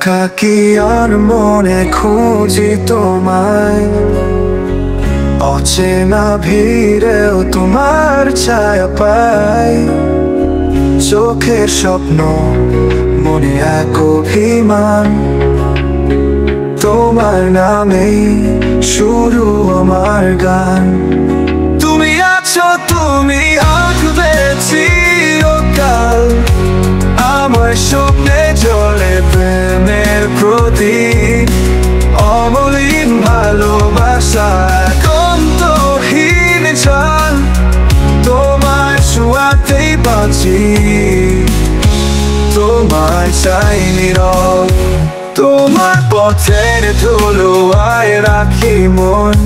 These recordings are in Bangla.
একাকী আর মনে খুঁজি তোমায়, অচেনা ভিড়েও তোমার ছায়া পাই। চোখের স্বপ্ন, মনে এক অভিমান, তোমার নামেই শুরু আমার গান। তুমি আছো, তুমি আসবে চিরকাল, আমার স্বপ্নে জ্বলে প্রেমের প্রদীপ। অমলিন ভালোবাসা অন্তহীন চাল, তোমার ছোঁয়াতেই বাঁচি, তোমায় চাই নীরব। তোমার পথের ধুলোয় রাখি মন,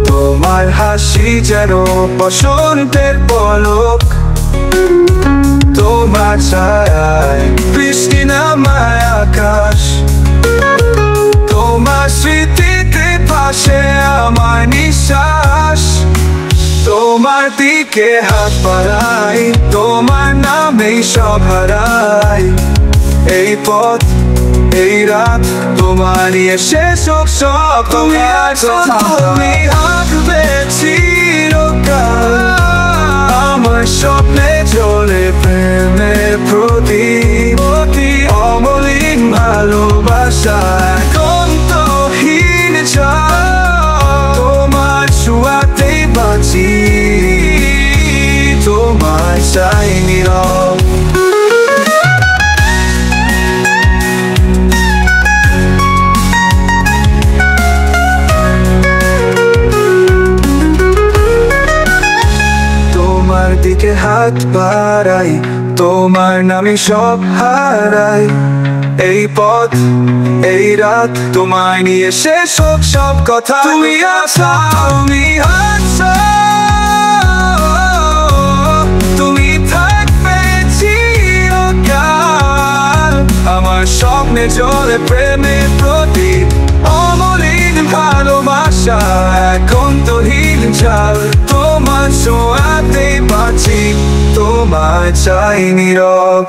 তোমার হাসি যেন বসন্তের পলক। তোমার ছায়ায় বৃষ্টি নামায় আকাশ, তোমার স্মৃতিতে ভাসে আমার নিঃশ্বাস। তোমার দিকে হাত বাড়াই, তোমার নামেই সব হারাই। এই পথ, এই রাত, তোমার নিয়ে শেষ হোক সব। তুমি আছো, তুমি আসবে চিরকাল, আমার স্বপ্নে জ্বলে প্রেমের প্রদীপ। অমলিন ভালোবাসা অন্তহীন চাল, তোমার ছোঁয়াতেই বাঁচি, তোমায় চাই নীরব। তোমার দিকে হাত বাড়াই, তোমার নামে সব হারাই। এই পথ, এই রাত, তোমায় নিয়ে শেষ হোক সব কথা। তুমি আছো, তুমি আছো, তুমি থাকবে চিরকাল, আমার স্বপ্নে জ্বলে প্রেমের প্রদীপ। অমলিন ভালোবাসা এক অন্তহীন জাল, তোমার ছোঁয়াতেই বাঁচি, তোমায় চাই নীরব।